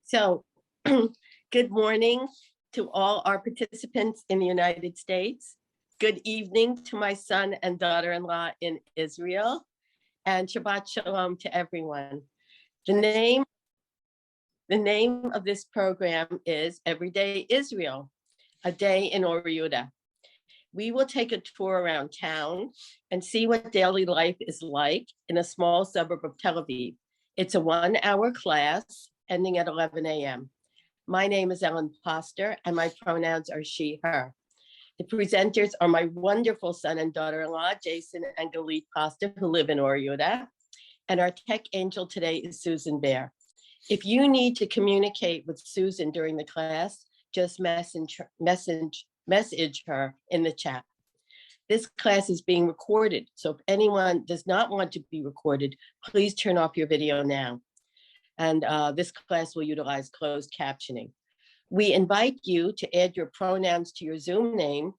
So, good morning to all our participants in the United States. Good evening to my son and daughter-in-law in Israel, and Shabbat Shalom to everyone. The name of this program is Everyday Israel, a day in Or Yehuda. We will take a tour around town and see what daily life is like in a small suburb of Tel Aviv. It's a 1-hour class ending at 11 a.m. My name is Poster, and my pronouns are she, her. The presenters are my wonderful son and daughter-in-law, Jason and Galit Poster, who live in Or Yehuda, and our tech angel today is Susan Bear. If you need to communicate with Susan during the class, just message her in the chat. This class is being recorded, so if anyone does not want to be recorded, please turn off your video now. And this class will utilize closed captioning. We invite you to add your pronouns to your Zoom name,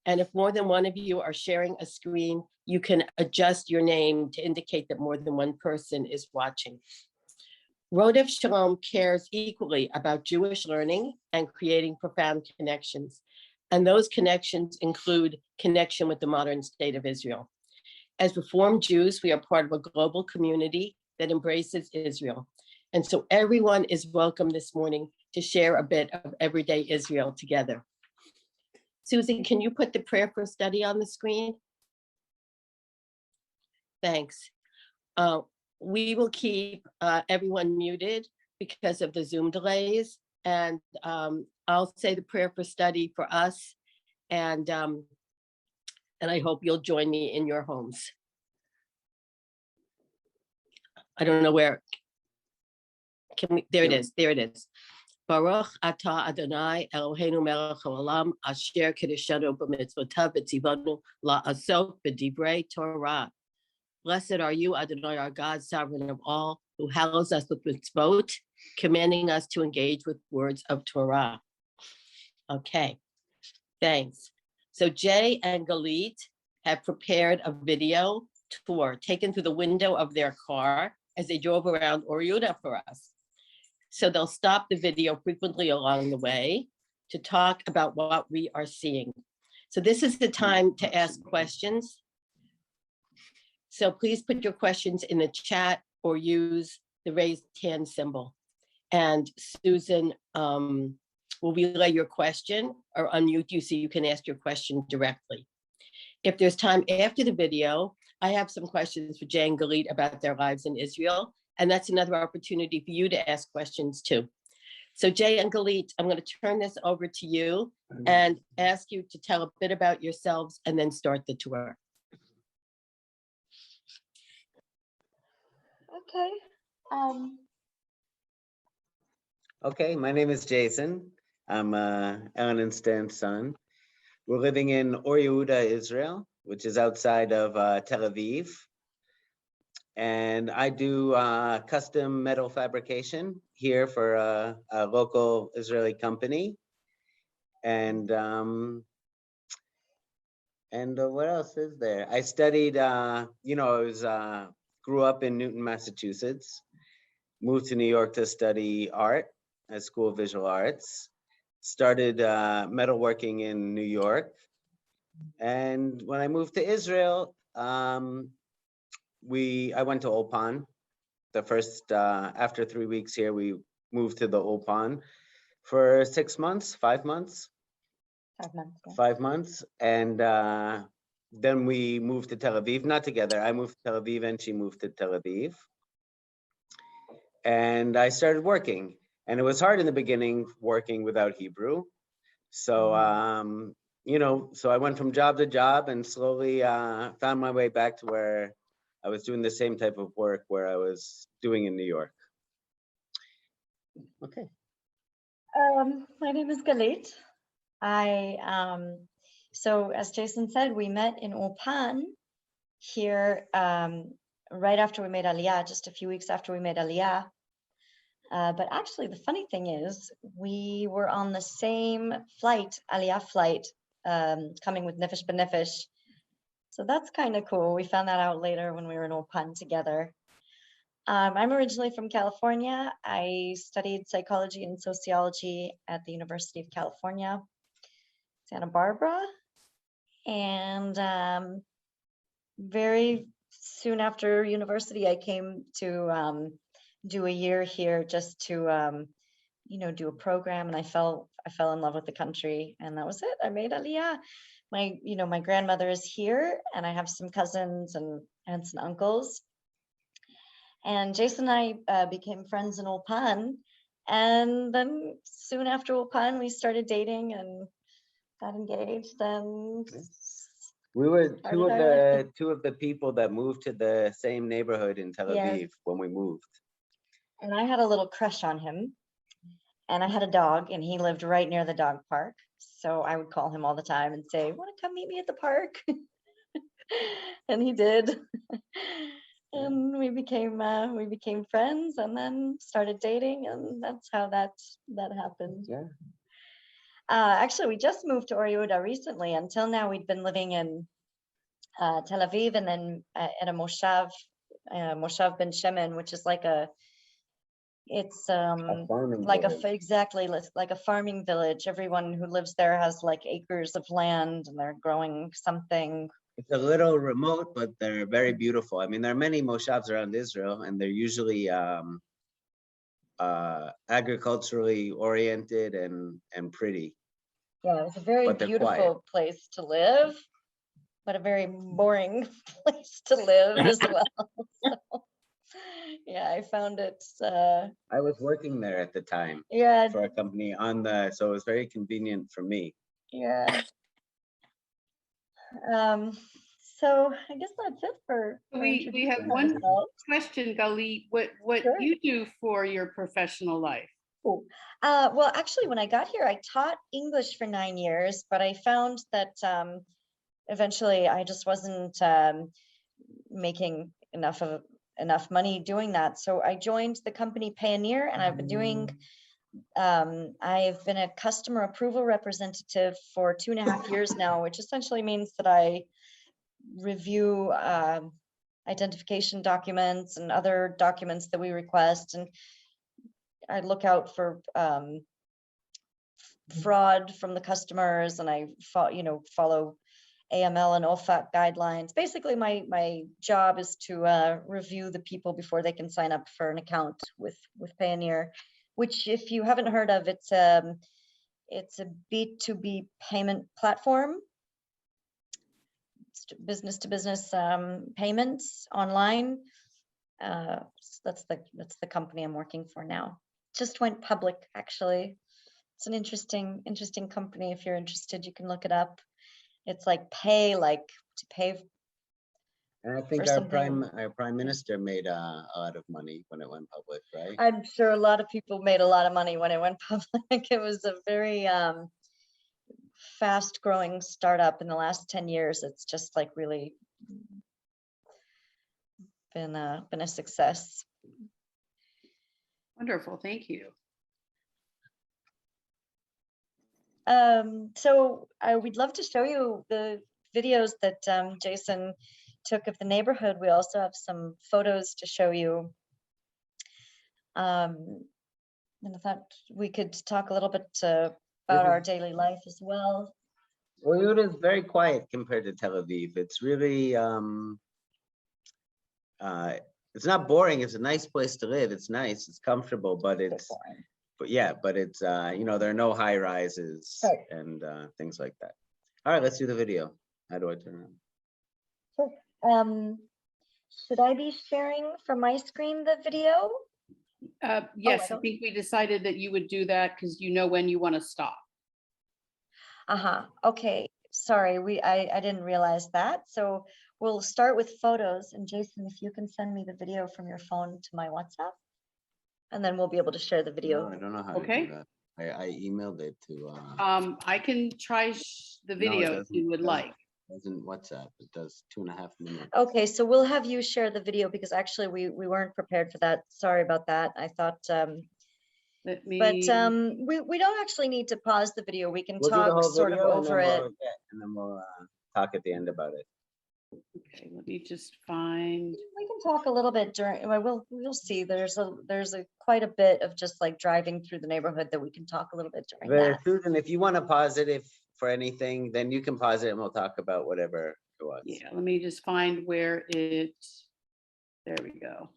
and if more than one of you are sharing a screen, you can adjust your name to indicate that more than one person is watching. Rodef Shalom cares equally about Jewish learning and creating profound connections. And those connections include connection with the modern state of Israel. As Reformed Jews, we are part of a global community that embraces Israel. And so everyone is welcome this morning to share a bit of everyday Israel together. Susan, can you put the prayer for study on the screen? Thanks. We will keep everyone muted because of the Zoom delays, and I'll say the prayer for study for us, and I hope you'll join me in your homes. I don't know where. Can we? There it is. There it is. Baruch atah Adonai Eloheinu melech haolam asher kiddushanu b'mitzvotav v'tzivanu la'asok b'divrei Torah. Blessed are you, Adonai, our God, sovereign of all, who hallows us with mitzvot, commanding us to engage with words of Torah. Okay, thanks. So Jay and Galit have prepared a video tour taken through the window of their car as they drove around Or Yehuda for us. So they'll stop the video frequently along the way to talk about what we are seeing. So this is the time to ask questions. So please put your questions in the chat or use the raised hand symbol. And Susan will relay your question or unmute you so you can ask your question directly. If there's time after the video, I have some questions for Jay and Galit about their lives in Israel. And that's another opportunity for you to ask questions too. So Jay and Galit, I'm going to turn this over to you and ask you to tell a bit about yourselves and then start the tour. Okay. Okay, my name is Jason. I'm Ellen and Stan's son. We're living in Or Yehuda, Israel, which is outside of Tel Aviv. And I do custom metal fabrication here for a local Israeli company. And what else is there? I studied, I grew up in Newton, Massachusetts, moved to New York to study art at School of Visual Arts, started metalworking in New York. And when I moved to Israel, I went to Ulpan. The first, after 3 weeks here, we moved to the Ulpan for 6 months, 5 months. 5 months. Yeah. 5 months. And then we moved to Tel Aviv, not together. I moved to Tel Aviv and she moved to Tel Aviv. And I started working. And it was hard in the beginning working without Hebrew. So, so I went from job to job and slowly found my way back to where I was doing the same type of work where I was doing in New York. Okay. My name is Galit. So as Jason said, we met in Ulpan here right after we made Aliyah, just a few weeks after we made Aliyah. But actually, the funny thing is, we were on the same flight, Aliyah flight, coming with Nefesh B'Nefesh. So that's kind of cool. We found that out later when we were in Ulpan together. I'm originally from California. I studied psychology and sociology at the University of California, Santa Barbara. And very soon after university, I came to do a year here just to, do a program. And I fell in love with the country, and that was it. I made Aliyah. My grandmother is here, and I have some cousins and aunts and uncles. And Jason and I became friends in Ulpan. And then soon after Ulpan, we started dating and got engaged. And We were started two of the people that moved to the same neighborhood in Tel Yes. Aviv when we moved. And I had a little crush on him. And I had a dog, and he lived right near the dog park. So I would call him all the time and say, "Want to come meet me at the park?" And he did. And we became friends, and then started dating, and that's how that happened. Yeah. Actually, we just moved to Or Yehuda recently. Until now, we'd been living in Tel Aviv, and then at a moshav Ben Shemen, which is like it's farming like village. exactly like a farming village. Everyone who lives there has like acres of land, and they're growing something. It's a little remote, but they're very beautiful. I mean, there are many moshavs around Israel, and they're usually agriculturally oriented and pretty. Yeah, it's a very But they're quiet. beautiful place to live, but a very boring place to live as well. So, yeah, I found it. I was working there at the time Yeah, for a company so it was very convenient for me. yeah. So I guess that's it for We have introducing one myself. question, Galit. What Sure. you do for your professional life? Cool. Well, actually, when I got here, I taught English for 9 years, but I found that eventually I just wasn't making enough money doing that. So I joined the company Payoneer, and I've been a customer approval representative for 2.5 years now, which essentially means that I review identification documents and other documents that we request, and I look out for fraud from the customers, and I follow AML and OFAC guidelines. Basically, my job is to review the people before they can sign up for an account with Payoneer, which, if you haven't heard of, it's a B2B payment platform. It's business to business payments online. That's the company I'm working for now. Just went public, actually. It's an interesting company. If you're interested, you can look it up. It's like to pay. And I think our prime minister made a lot of money when it went public, right? I'm sure a lot of people made a lot of money when it went public. It was a very fast growing startup. In the last 10 years, it's just like really been a success. Wonderful, thank you. So we'd love to show you the videos that Jason took of the neighborhood. We also have some photos to show you. And I thought we could talk a little bit about our daily life as well. Or Yehuda is very quiet compared to Tel Aviv. It's really, it's not boring. It's a nice place to live. It's nice. It's comfortable, but it's, there are no high rises and things like that. All right, let's do the video. How do I turn it on? Sure. Should I be sharing from my screen the video? Yes, I think we decided that you would do that because you know when you want to stop. Okay. Sorry, I didn't realize that. So we'll start with photos. And Jason, if you can send me the video from your phone to my WhatsApp, and then we'll be able to share the video. No, I don't know how to do that. I emailed it to. I can try the video if you would like. It doesn't WhatsApp. It does 2.5 minutes. Okay, so we'll have you share the video because actually we weren't prepared for that. Sorry about that. I thought. We don't actually need to pause the video. We can talk sort of over it. And then we'll talk at the end about it. Okay, let me just find. We can talk a little bit during, well, we'll see. There's a quite a bit of just like driving through the neighborhood that we can talk a little bit during that. Susan, if you want to pause it if for anything, then you can pause it and we'll talk about whatever it was. Yeah, let me just find where it, there we go.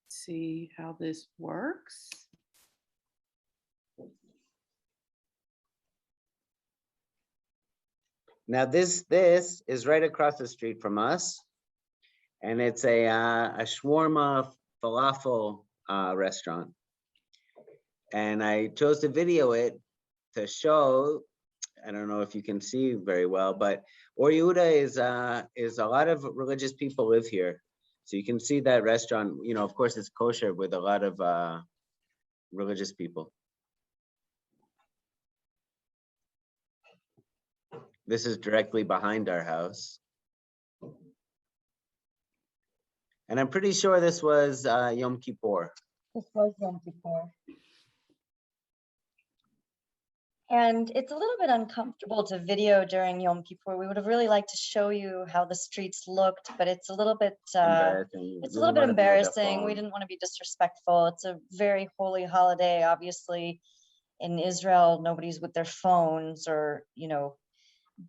See how this works. Now this is right across the street from us, and it's a shawarma falafel restaurant. And I chose to video it to show. I don't know if you can see very well, but Or Yehuda is a lot of religious people live here, so you can see that restaurant. You know, of course, it's kosher with a lot of religious people. This is directly behind our house. And I'm pretty sure this was Yom Kippur. This was Yom Kippur. And it's a little bit uncomfortable to video during Yom Kippur. We would have really liked to show you how the streets looked, but it's a little bit it's a little bit embarrassing. We didn't want to be disrespectful. It's a very holy holiday, obviously. In Israel, nobody's with their phones or, you know,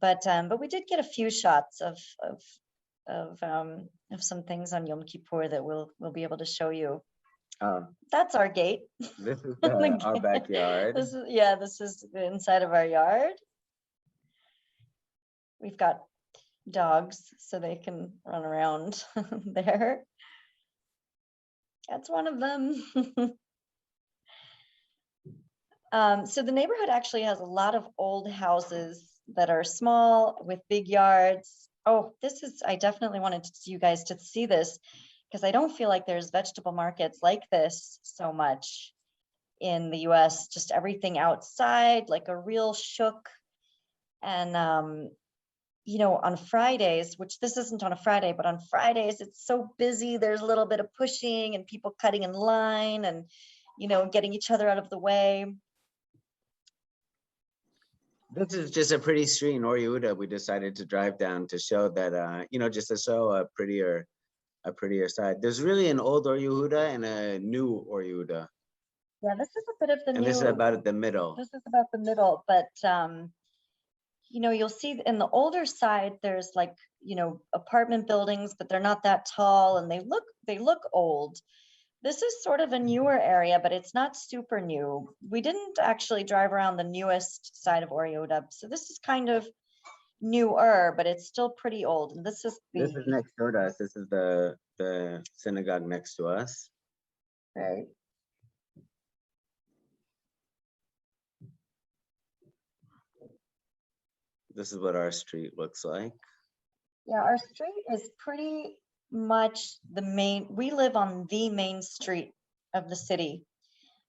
but we did get a few shots of some things on Yom Kippur that we'll be able to show you. That's our gate. This is our backyard. This is inside of our yard. We've got dogs so they can run around there. That's one of them. So the neighborhood actually has a lot of old houses that are small with big yards. Oh, I definitely wanted you guys to see this because I don't feel like there's vegetable markets like this so much in the US, just everything outside, like a real shuk. And, you know, on Fridays, which this isn't on a Friday, but on Fridays, it's so busy. There's a little bit of pushing and people cutting in line and, you know, getting each other out of the way. This is just a pretty street in Or Yehuda. We decided to drive down to show that, you know, just to show a prettier side. There's really an old Or Yehuda and a new Or Yehuda. Yeah, this is a bit of the new. And this is about the middle. This is about the middle, but you know, you'll see in the older side, there's like, you know, apartment buildings, but they're not that tall and they look old. This is sort of a newer area, but it's not super new. We didn't actually drive around the newest side of Or Yehuda, so this is kind of newer, but it's still pretty old. And this is next door to us. This is the synagogue next to us. Right. This is what our street looks like. Yeah, our street is pretty much we live on the main street of the city.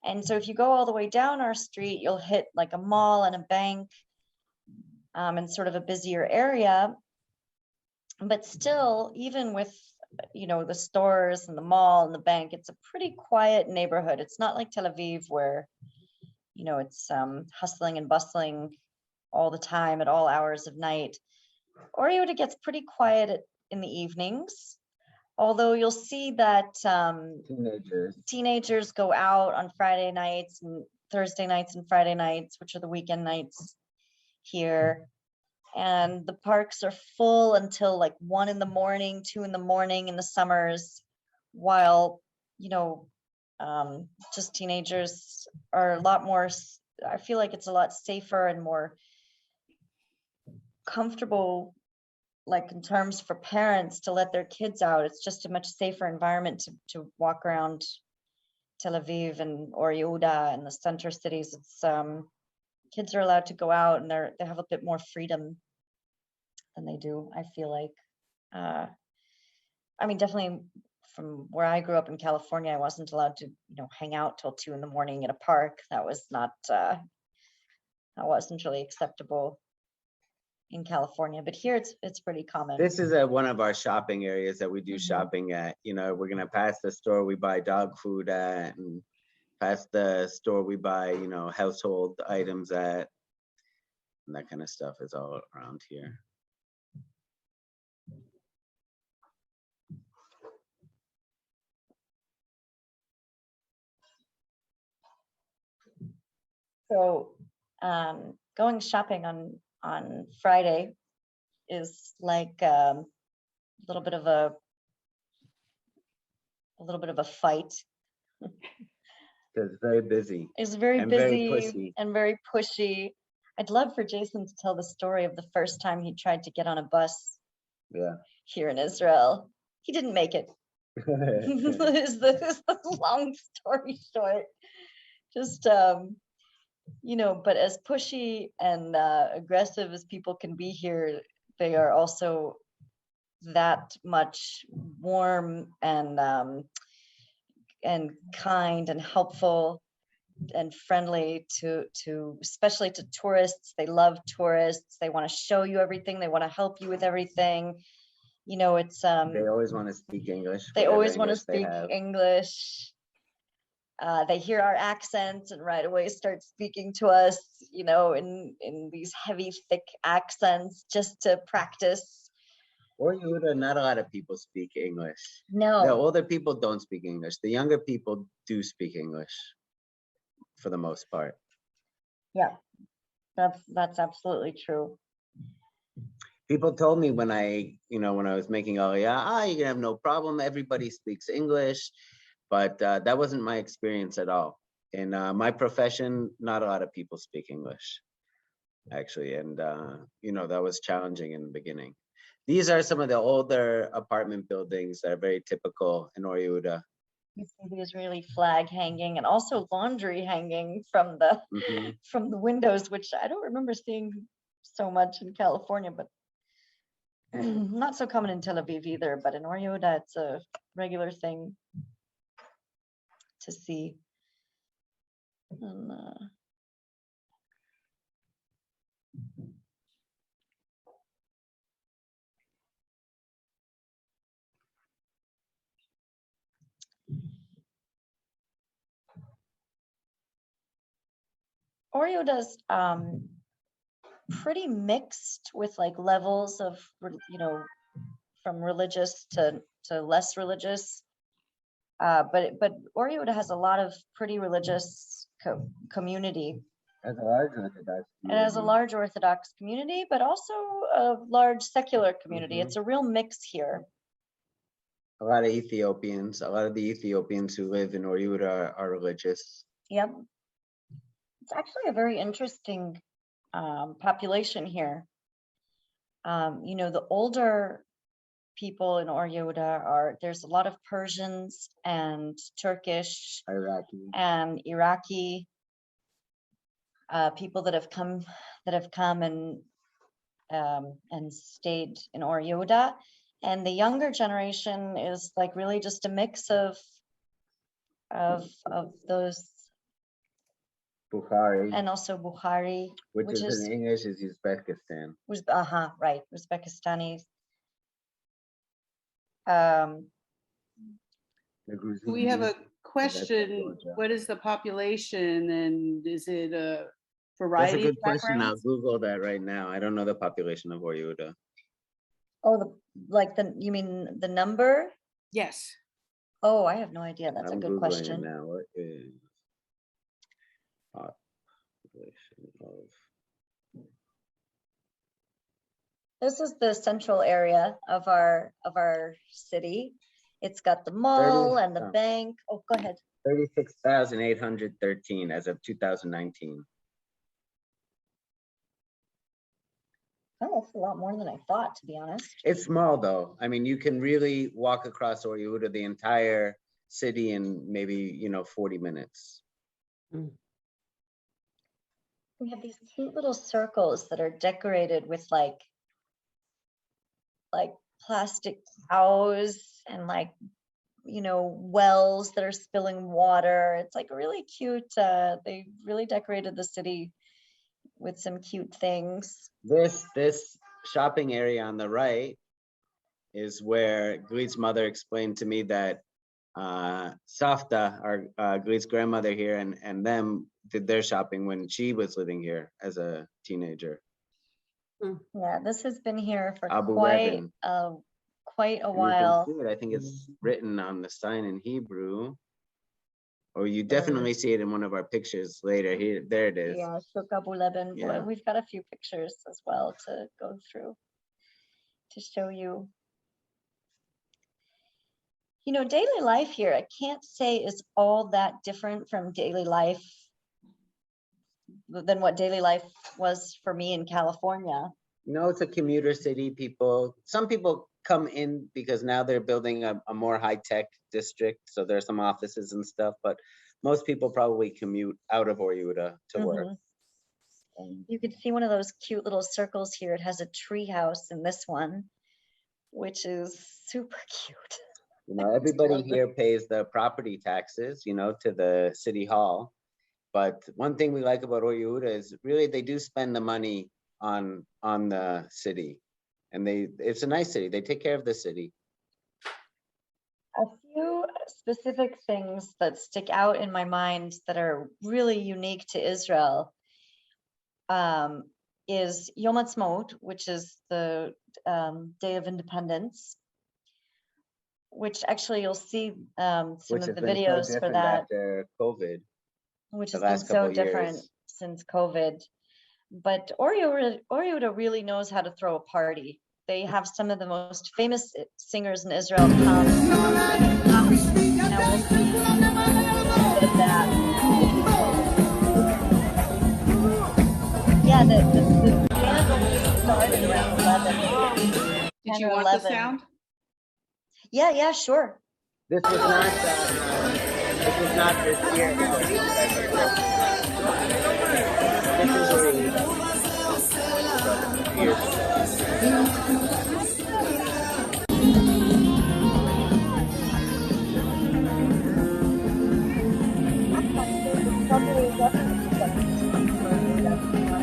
And so if you go all the way down our street, you'll hit like a mall and a bank and sort of a busier area. But still, even with, you know, the stores and the mall and the bank, it's a pretty quiet neighborhood. It's not like Tel Aviv where, you know, it's hustling and bustling all the time at all hours of night. Or Yehuda gets pretty quiet in the evenings. Although you'll see that teenagers go out on Friday nights and Thursday nights and Friday nights, which are the weekend nights here. And the parks are full until like 1 in the morning, 2 in the morning in the summers, while, you know, just teenagers are a lot more, I feel like it's a lot safer and more comfortable, like in terms for parents to let their kids out. It's just a much safer environment to walk around Tel Aviv and Or Yehuda and the center cities. It's kids are allowed to go out and they have a bit more freedom than they do, I feel like. I mean, definitely from where I grew up in California, I wasn't allowed to, you know, hang out till 2 in the morning at a park. That was not that wasn't really acceptable. in California, but here it's pretty common. This is one of our shopping areas that we do shopping at. You know, we're gonna pass the store we buy dog food at, and past the store we buy, you know, household items at, and that kind of stuff is all around here. So going shopping on Friday is like a little bit of a fight. It's very busy. It's very And very busy pushy. and very pushy. I'd love for Jason to tell the story of the first time he tried to get on a bus Yeah. here in Israel. He didn't make it. Is the long story short. Just you know, but as pushy and aggressive as people can be here, they are also that much warm and kind and helpful and friendly to especially to tourists. They love tourists. They want to show you everything. They want to help you with everything. You know, it's They always want to speak English. they whatever always want to English they speak have. English. They hear our accents and right away start speaking to us, you know, in these heavy, thick accents just to practice. Or Yehuda, not a lot of people speak English. The No, older people don't speak English. The younger people do speak English for the most part. yeah, that's absolutely true. People told me when when I was making Aliyah, you can have no problem. Everybody speaks English, but that wasn't my experience at all. In my profession, not a lot of people speak English, actually, and that was challenging in the beginning. These are some of the older apartment buildings that are very typical in Or Yehuda. You see the Israeli flag hanging and also laundry hanging from the Mhm. from the windows, which I don't remember seeing so much in California, but not so common in Tel Aviv either. But in Or Yehuda, it's a regular thing to see. And, Or Yehuda's pretty mixed with like levels of from religious to less religious. But Or Yehuda has a lot of pretty religious community. That's a large Orthodox It has a large Orthodox community, but also a large secular community. It's a real mix here. A lot of Ethiopians. A lot of the Ethiopians who live in Or Yehuda are religious. Yep. It's actually a very interesting population here. The older people in Or Yehuda there's a lot of Persians and Turkish Iraqi. and Iraqi people that have come and stayed in Or Yehuda. And the younger generation is like really just a mix of those, Bukhari, and also Bukhari, which is in English is Uzbekistan. Right, Uzbekistani. We have a question. Georgia. What is the population and is it a That's a variety good of question. I'll backgrounds? Google that right now. I don't know the population of Or Yehuda. Oh, you mean the number? Yes. Oh, I have no idea. That's a I'm good Googling question. it now. What is population of? This is the central area of our city. It's got the mall and the bank. Oh, go ahead. 36,813 as of 2019. Oh, that's a lot more than I thought, to be honest. It's small though. I mean, you can really walk across Or Yehuda, the entire city, in maybe 40 minutes. We have these cute little circles that are decorated with like plastic cows and wells that are spilling water. It's like really cute. They really decorated the city with some cute things. This shopping area on the right is where Galit's mother explained to me that Safta, our Galit's grandmother here, and them did their shopping when she was living here as a teenager. Yeah, this has been here for Abu quite Revin. quite a And you can while. see it. I think it's written on the sign in Hebrew. Or you definitely see it in one of our pictures later. Here, there it is. Yeah, Shuk Abu Leben. Yeah. Boy, we've got a few pictures as well to go through to show you. You know, daily life here, I can't say is all that different from daily life than what daily life was for me in California. No, it's a commuter city. Some people come in because now they're building a more high-tech district. So there's some offices and stuff, but most people probably commute out of Or Yehuda to work. You can see one of those cute little circles here. It has a tree house in this one, which is super cute. You know, everybody here pays the property taxes, you know, to the city hall. But one thing we like about Or Yehuda is really they do spend the money on the city, and it's a nice city. They take care of the city. A few specific things that stick out in my mind that are really unique to Israel is Yom Ha'atzmaut, which is the Day of Independence, which actually you'll see some Which of the has been so videos for different that, after COVID. which the has been last so couple different years. since COVID. But Or Yehuda really knows how to throw a party. They have some of the most famous singers in Israel come. Now we'll see that. Yeah, the band only started around 11. Did 10 you or want 11. the sound? Yeah, sure. This was not this year.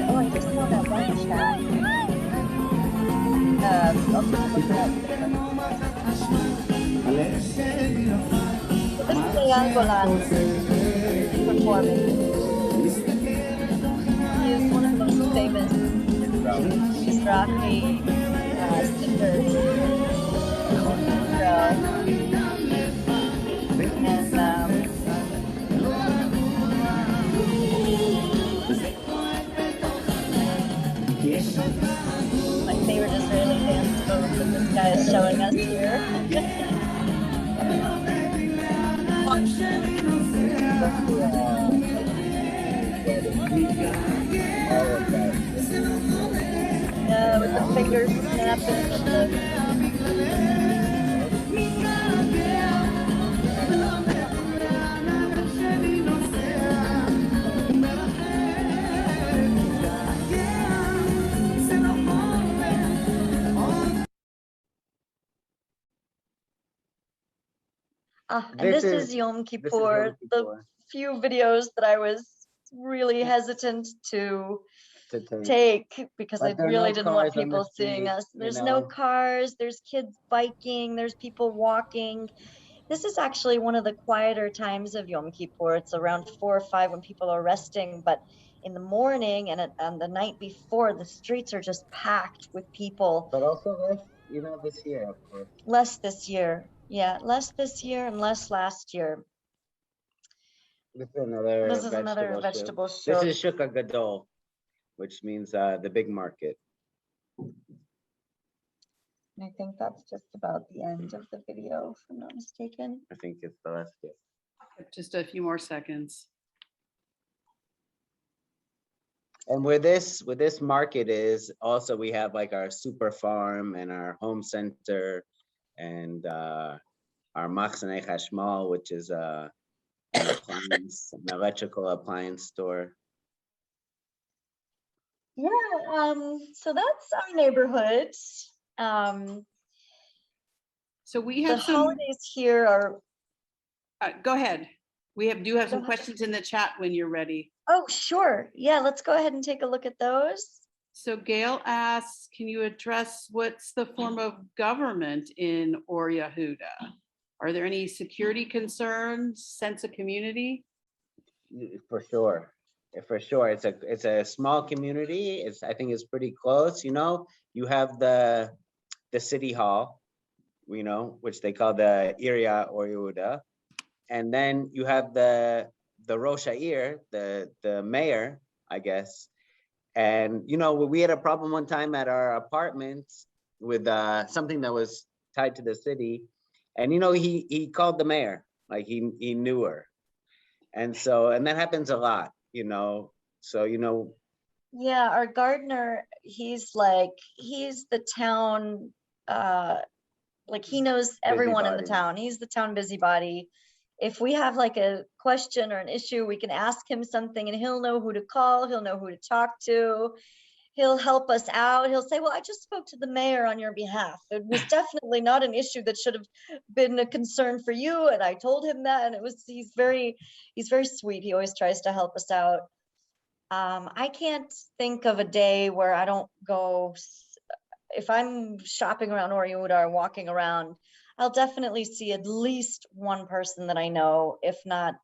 Oh, I just saw that one chat. I'll take a look at it. This is Eyal Golan performing. He is one of the most famous Mizrahi singers in Israel. And my favorite Israeli dance move that this guy is showing us here. Yeah, with the fingers snapping and the and this is Yom Kippur, the few videos that I was really hesitant to take because I really didn't want people seeing us. There's no cars, there's kids biking, there's people walking. This is actually one of the quieter times of Yom Kippur. It's around 4 or 5 when people are resting, but in the morning and the night before, the streets are just packed with people. But also less, this year, of course. Less this year. Yeah, less this year and less last year. This is another vegetable shuk. This is Shuk Gadol, which means the big market. I think that's just about the end of the video, if I'm not mistaken. I think it's the last bit. Just a few more seconds. And where this market is, also we have like our super farm and our home center and our Machzanei Chashmal, which is an electrical appliance store. Yeah, so that's our neighborhood. So we have the holidays here are. Go ahead. We do have some ahead. questions in the chat when you're ready. Oh, sure. Yeah, let's go ahead and take a look at those. So Gail asks, can you address what's the form of government in Or Yehuda? Are there any security concerns, sense of community? For sure. For sure. It's a small community. I think it's pretty close, you know. You have the city hall, you know, which they call the Area Or Yehuda. And then you have the Rosh Ha'ir, the mayor, I guess. And you know, we had a problem one time at our apartments with something that was tied to the city. And you know, he called the mayor, like he knew her. And that happens a lot, you know. So, you know. Yeah, our gardener, he's the town, like he knows everyone in the Busybody. town. He's the town busybody. If we have like a question or an issue, we can ask him something and he'll know who to call, he'll know who to talk to. He'll help us out. He'll say, well, I just spoke to the mayor on your behalf. It was definitely not an issue that should have been a concern for you. And I told him that, and he's very sweet. He always tries to help us out. I can't think of a day where I don't go. If I'm shopping around Or Yehuda or walking around, I'll definitely see at least one person that I know, if not.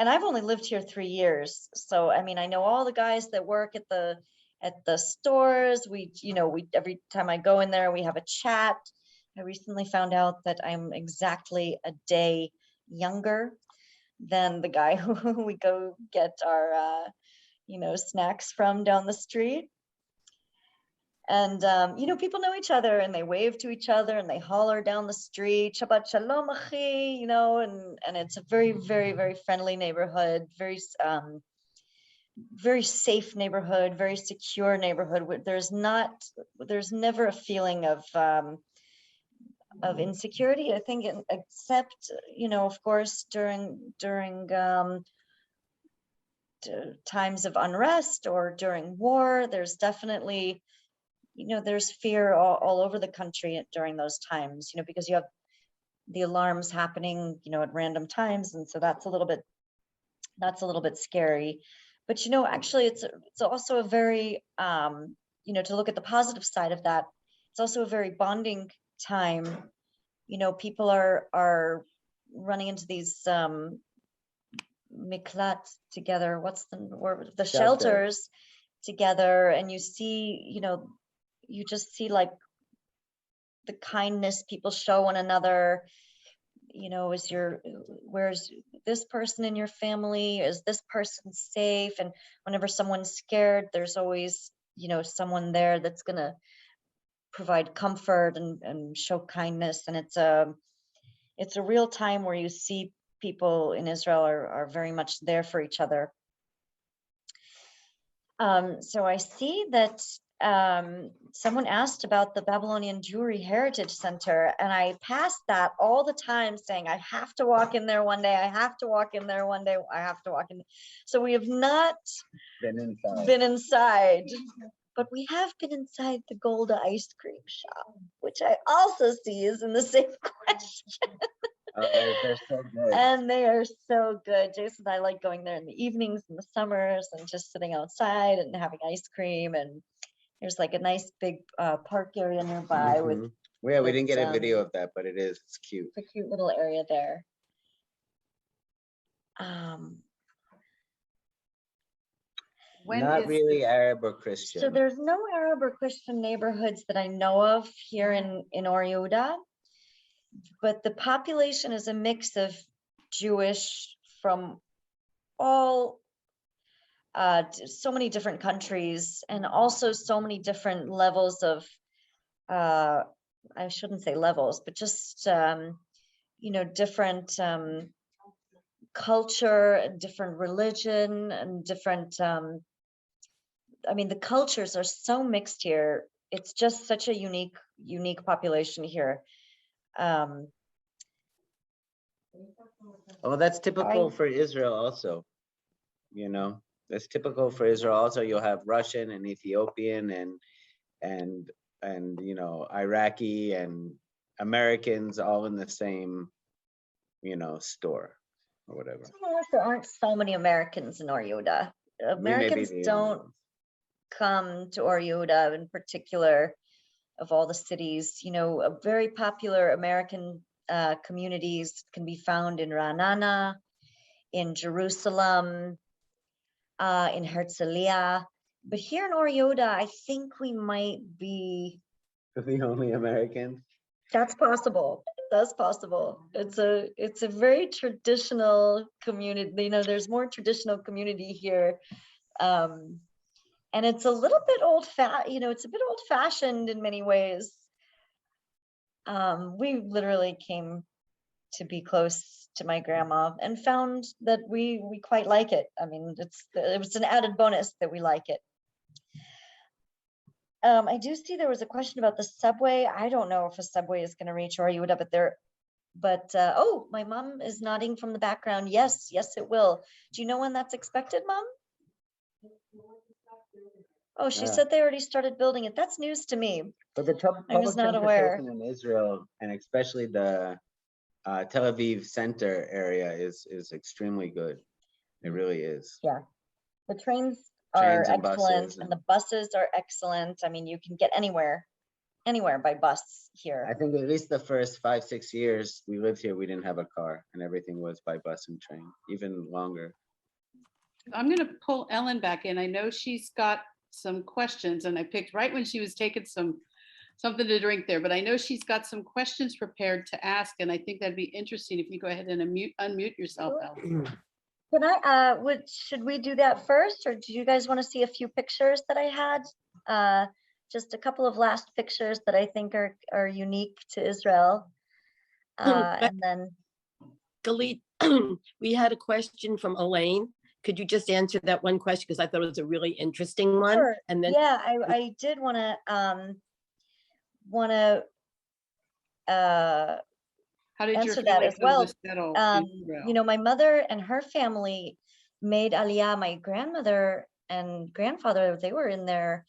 And I've only lived here 3 years. So, I mean, I know all the guys that work at the stores. Every time I go in there, we have a chat. I recently found out that I'm exactly a day younger than the guy who we go get our, snacks from down the street. And, people know each other and they wave to each other and they holler down the street, Shabbat Shalom, Achi, and it's a very, very, very friendly neighborhood, very safe neighborhood, very secure neighborhood. There's never a feeling of insecurity, I think, except, of course, during times of unrest or during war. There's definitely, there's fear all over the country during those times, because you have the alarms happening, at random times. And so that's a little bit scary. But, actually it's also a very, to look at the positive side of that, it's also a very bonding time. People are running into these miklat together. What's the word? The shelters together. And you see, you just see like the kindness people show one another. Where's this person in your family? Is this person safe? And whenever someone's scared, there's always, someone there that's gonna provide comfort and show kindness. And it's a real time where you see people in Israel are very much there for each other. So I see that someone asked about the Babylonian Jewry Heritage Center, and I pass that all the time saying, I have to walk in there one day. I have to walk in there one day. I have to walk in. So we have not been inside, but we have been inside the Golda ice cream shop, which I also see is in the same question. They're so good. And they are so good. Jason and I like going there in the evenings in the summers and just sitting outside and having ice cream. And there's like a nice big park area nearby with. Yeah, we didn't get a video of that, but it's cute. It's a cute little area there. Not really Arab or Christian. So there's no Arab or Christian neighborhoods that I know of here in Or Yehuda, but the population is a mix of Jewish from all so many different countries, and also so many different levels of I shouldn't say levels, but just different culture and different religion and different the cultures are so mixed here. It's just such a unique population here. Oh, that's typical for Israel also. That's typical for Israel also. You'll have Russian and Ethiopian and Iraqi and Americans all in the same store or whatever. There aren't so many Americans in Or Yehuda. We may be Americans the only don't ones. come to Or Yehuda in particular of all the cities. You know, a very popular American communities can be found in Ra'anana, in Jerusalem, in Herzliya. But here in Or Yehuda, I think we might be. The only Americans. That's possible. That's possible. It's a very traditional community. You know, there's more traditional community here. And it's a little bit it's a bit old fashioned in many ways. We literally came to be close to my grandma and found that we quite like it. I mean, it was an added bonus that we like it. I do see there was a question about the subway. I don't know if a subway is going to reach Or Yehuda, oh, my mom is nodding from the background. Yes, it will. Do you know when that's expected, Mom? Oh, she said they already started building it. That's news to me. But the I was public not aware. transportation in Israel, and especially the Tel Aviv center area, is extremely good. It really is. Yeah, the trains are and excellent, buses and the buses are excellent. I mean, you can get anywhere by bus I here. think at least the first 5-6 years we lived here, we didn't have a car, and everything was by bus and train, even longer. I'm going to pull Ellen back in. I know she's got some questions, and I picked right when she was taking something to drink there, but I know she's got some questions prepared to ask, and I think that'd be interesting if you go ahead and unmute yourself, Ellen. Can I, should we do that first, or do you guys want to see a few pictures that I had? Just a couple of last pictures that I think are unique to Israel. And then Galit, we had a question from Elaine. Could you just answer that one question? Because I thought it was a really interesting one. Sure. And then Yeah, I did want to How did your answer that family as come to well. settle in Israel? You know, my mother and her family made Aliyah. My grandmother and grandfather, they were in their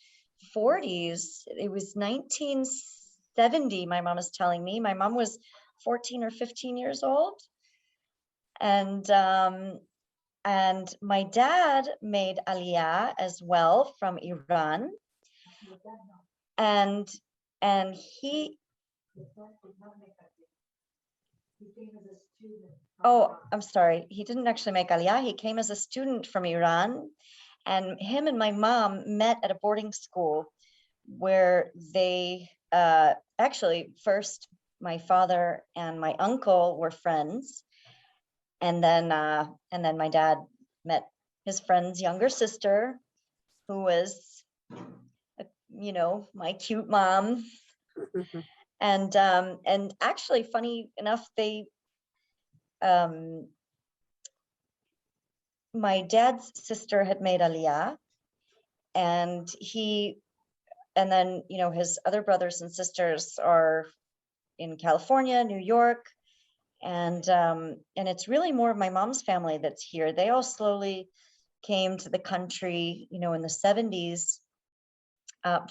40s. It was 1970, my mom is telling me. My mom was 14 or 15 years old. And my dad made Aliyah as well from Iran. And he, oh, I'm sorry. He didn't actually make Aliyah. He came as a student from Iran, and him and my mom met at a boarding school where they actually first my father and my uncle were friends, and then my dad met his friend's younger sister, who was, you know, my cute mom. And actually, funny enough, they my dad's sister had made Aliyah, and then, you know, his other brothers and sisters are in California, New York, and it's really more of my mom's family that's here. They all slowly came to the country, you know, in the 70s.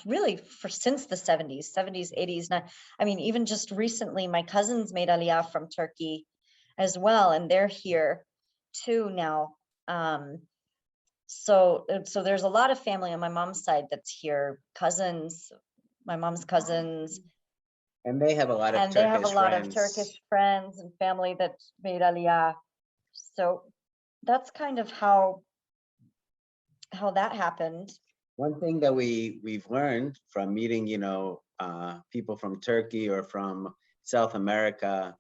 Really since the 70s, 80s. I mean, even just recently, my cousins made Aliyah from Turkey as well, and they're here too now. So there's a lot of family on my mom's side that's here, cousins, my mom's cousins. And they have a lot of and Turkish they have a lot friends. of Turkish friends and family that made Aliyah. So that's kind of how that happened. One thing that we've learned from meeting, you know, people from Turkey or from South America,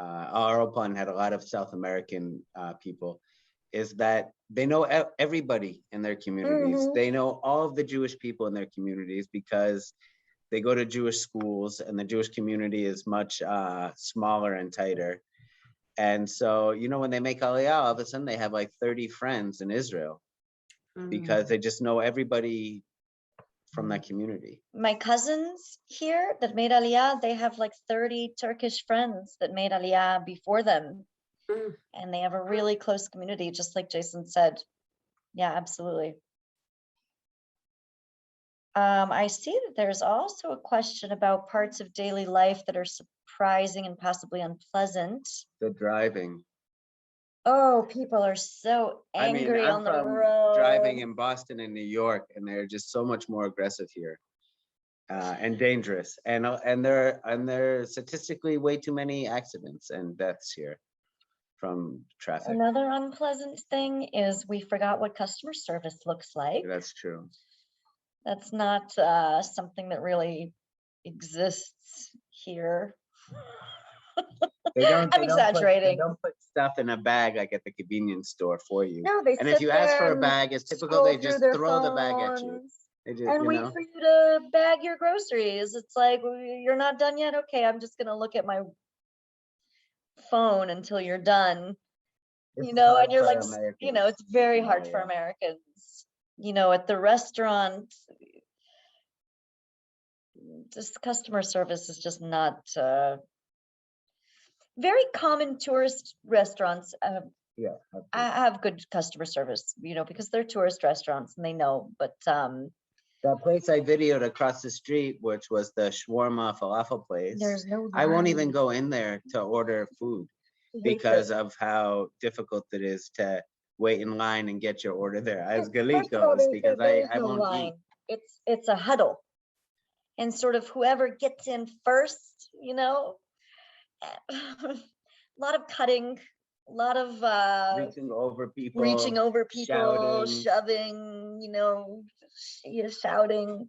our Opan had a lot of South American people, is that they know everybody in their communities. Mhm. They know all of the Jewish people in their communities because they go to Jewish schools, and the Jewish community is much smaller and tighter. And so, you know, when they make Aliyah, all of a sudden they have like 30 friends in Israel because they just know everybody from that community. My cousins here that made Aliyah, they have like 30 Turkish friends that made Aliyah before them. And they have a really close community, just like Jason said. Yeah, absolutely. I see that there's also a question about parts of daily life that are surprising and possibly unpleasant. The driving. Oh, people are so I mean, angry I'm on the from road. driving in Boston and New York, and they're just so much more aggressive here, and dangerous. And there are statistically way too many accidents and deaths here from traffic. Another unpleasant thing is we forgot what customer service looks like. That's true. That's not something that really exists here. I'm exaggerating. They don't put stuff in a bag like at the convenience store for you. No, they And if sit you ask there for a and bag, it's typical scroll they through just their throw the bag at you. phones They just, and you wait know, for you to bag your groceries. It's like, you're not done yet? Okay, I'm just gonna look at my phone until you're done. it's And hard you're for like, Americans. it's very hard Yeah, for yeah. Americans. At the restaurant, just customer service is just not very common. Tourist restaurants Yeah. have good customer service, because they're tourist restaurants and they know, but That place I videoed across the street, which was the shawarma falafel place, there's no I won't even line. go in there to order food I hate because this. of how difficult it is to wait in line and get your order there. As Galit First of all, goes, because there is I no won't line. eat. It's a huddle, and sort of whoever gets in first, a lot of cutting, a lot of Reaching over people, people, shouting. shoving, shouting.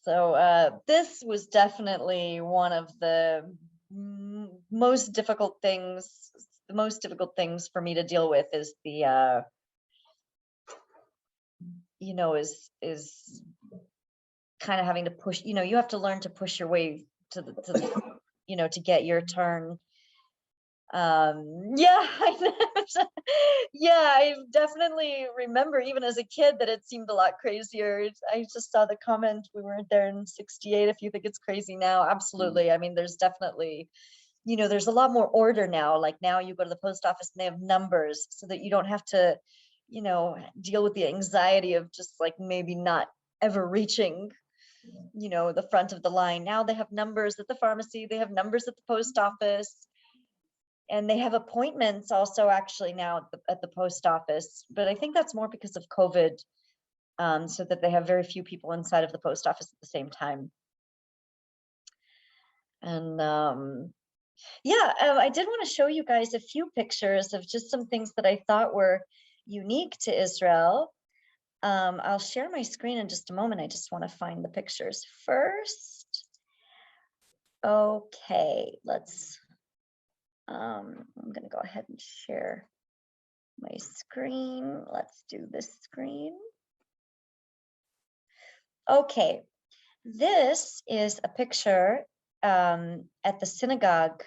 So this was definitely one of the most difficult things. The most difficult things for me to deal with is the is kind of having to push. You have to learn to push your way to the to get your turn. Yeah, I definitely remember even as a kid that it seemed a lot crazier. I just saw the comment, we weren't there in '68. If you think it's crazy now, absolutely. I mean, there's definitely, there's a lot more order now. Like now you go to the post office and they have numbers so that you don't have to, deal with the anxiety of just like maybe not ever reaching the front of the line. Now they have numbers at the pharmacy, they have numbers at the post office. And they have appointments also actually now at the post office, but I think that's more because of COVID, so that they have very few people inside of the post office at the same time. And I did want to show you guys a few pictures of just some things that I thought were unique to Israel. I'll share my screen in just a moment. I just want to find the pictures first. Okay, I'm going to go ahead and share my screen. Let's do this screen. Okay, this is a picture at the synagogue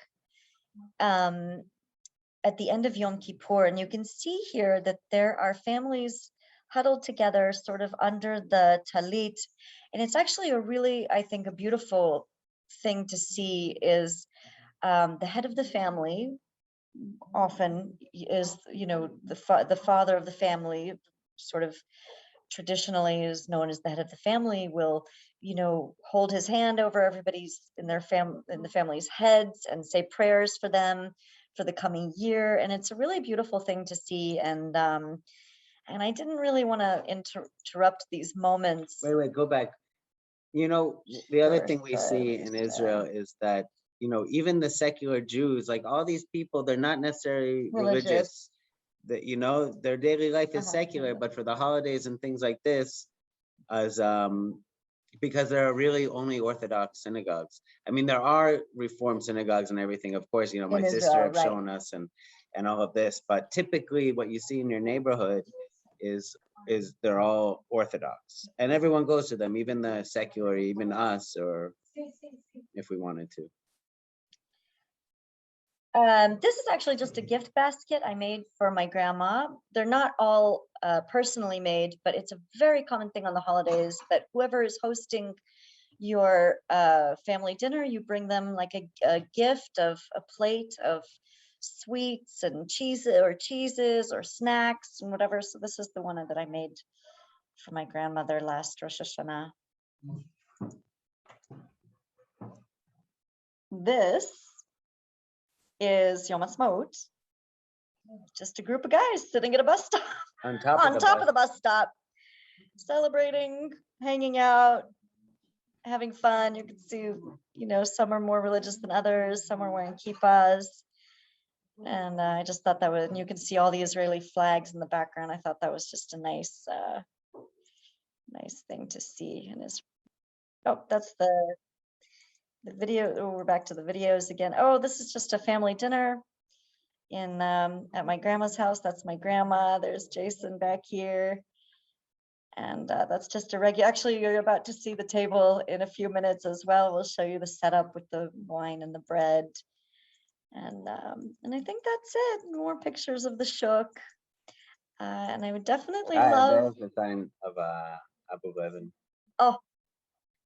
at the end of Yom Kippur. And you can see here that there are families huddled together sort of under the talit. And it's actually a really, I think, a beautiful thing to see is the head of the family often is, the father of the family, sort of traditionally is known as the head of the family, will, hold his hand over everybody's in the family's heads and say prayers for them for the coming year. And it's a really beautiful thing to see. And I didn't really want to interrupt these moments. Wait, go back. The other thing we see in Israel is that, even the secular Jews, like all these people, they're not necessarily religious. That, their daily life is secular, but for the holidays and things like this, because there are really only Orthodox synagogues. I mean, there are Reformed synagogues and everything, of course, my sister have shown us and all of this, but typically what you see in your neighborhood is they're all Orthodox, and everyone goes to them, even the secular, even us, or if we wanted to. This is actually just a gift basket I made for my grandma. They're not all personally made, but it's a very common thing on the holidays that whoever is hosting your family dinner, you bring them like a gift of a plate of sweets and cheeses or snacks and whatever. So this is the one that I made for my grandmother last Rosh Hashanah. This is Yom Ha'atzmaut. Just a group of guys sitting at a bus stop On top on of top the of the bus stop, celebrating, hanging out, having fun. You can see, some are more religious than others. Some are wearing kippas. And I just thought that was, and you can see all the Israeli flags in the background. I thought that was just a nice thing to see. And that's the video. Oh, we're back to the videos again. Oh, this is just a family dinner at my grandma's house. That's my grandma. There's Jason back here. And that's just a regular, actually, you're about to see the table in a few minutes as well. We'll show you the setup with the wine and the bread. And I think that's it. More pictures of the shuk. And I would definitely love. There's the sign of Abu Levin. Oh,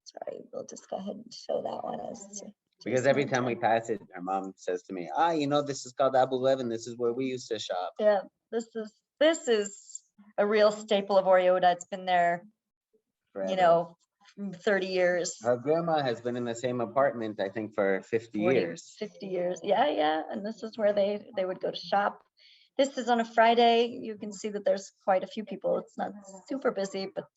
sorry. We'll just go ahead and show that one Because every time we pass it, her mom says to me, this is called Abu Levin. This is where we used to shop. Yeah, this is a real staple of Or Yehuda. It's been there, Forever. 30 years. Her grandma has been in the same apartment, I think, for 50 years. 50 years. Yeah. And this is where they would go to shop. This is on a Friday. You can see that there's quite a few people. It's not super busy, but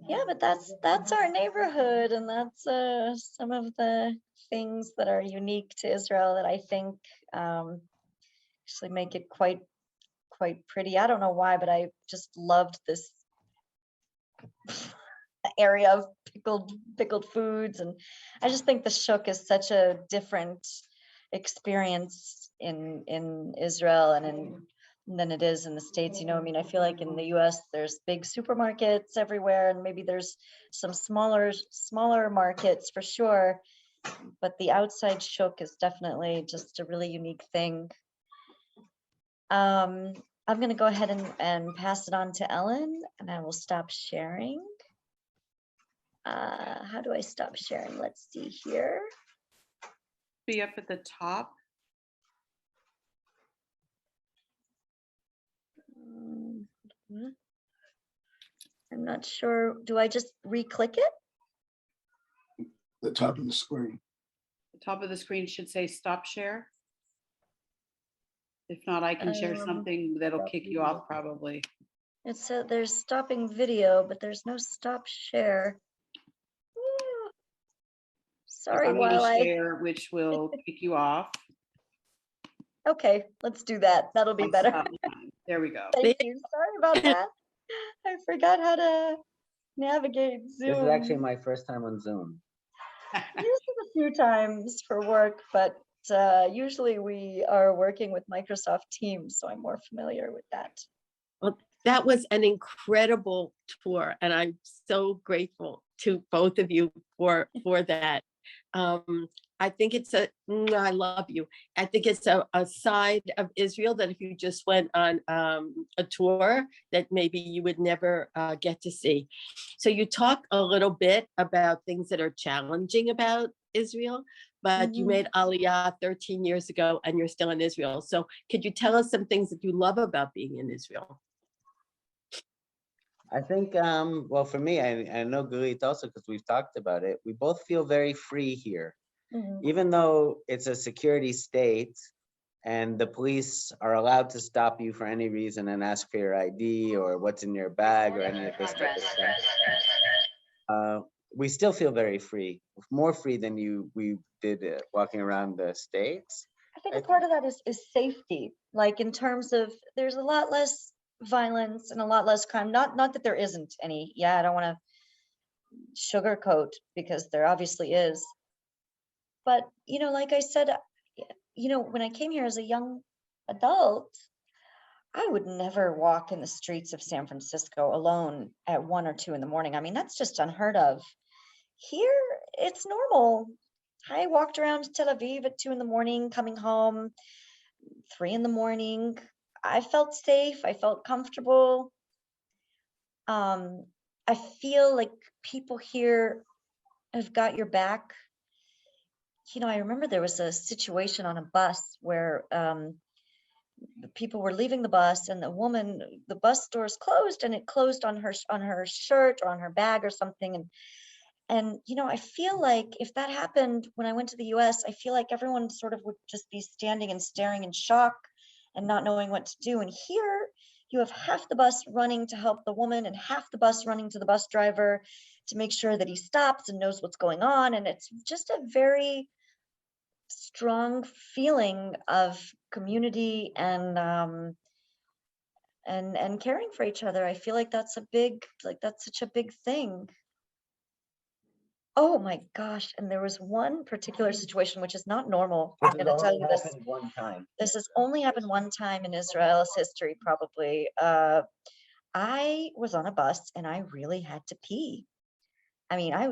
yeah, but that's our neighborhood, and that's some of the things that are unique to Israel that I think actually make it quite pretty. I don't know why, but I just loved this area of pickled foods, and I just think the shuk is such a different experience in Israel and than it is in the States. I feel like in the US there's big supermarkets everywhere, and maybe there's some smaller markets for sure, but the outside shuk is definitely just a really unique thing. I'm going to go ahead and pass it on to Ellen, and I will stop sharing. How do I stop sharing? Let's see here. Be up at the top. I'm not sure. Do I just re-click it? The top of the screen. The top of the screen should say stop share. If not, I can share something that'll kick you off probably. It said there's stopping video, but there's no stop share. Sorry, I'm going to while share, which will kick you off. Okay, let's do that. That'll be better. There we go. Thank you. Sorry about that. I forgot how to navigate Zoom. This is actually my first time on Zoom. I've used it a few times for work, but usually we are working with Microsoft Teams, so I'm more familiar with that. Well, that was an incredible tour, and I'm so grateful to both of you for that. I think I love you. I think it's a side of Israel that if you just went on a tour that maybe you would never get to see. So you talk a little bit about things that are challenging about Israel, but you made Aliyah 13 years ago and you're still in Israel. So could you tell us some things that you love about being in Israel? I think, well, for me, I know Galit also, because we've talked about it, we both feel very free here. Even though it's a security state and the police are allowed to stop you for any reason and ask for your ID or what's in your bag or any of this type of stuff, we still feel very free, more free than we did walking around the States. I think a part of that is safety, like in terms of there's a lot less violence and a lot less crime. Not that there isn't any. Yeah, I don't want to sugarcoat, because there obviously is. But, like I said, when I came here as a young adult, I would never walk in the streets of San Francisco alone at 1 or 2 in the morning. I mean, that's just unheard of. Here, it's normal. I walked around Tel Aviv at 2 in the morning, coming home 3 in the morning. I felt safe. I felt comfortable. I feel like people here have got your back. I remember there was a situation on a bus where people were leaving the bus, and the bus doors closed, and it closed on her shirt or on her bag or something, And, I feel like if that happened when I went to the US, I feel like everyone sort of would just be standing and staring in shock and not knowing what to do. And here you have half the bus running to help the woman and half the bus running to the bus driver to make sure that he stops and knows what's going on. And it's just a very strong feeling of community and caring for each other. I feel like that's such a big thing. Oh my gosh. And there was one particular situation which is not normal. I'm going to tell you this. One time. This has only happened one time in Israel's history, probably. I was on a bus and I really had to pee. I mean, I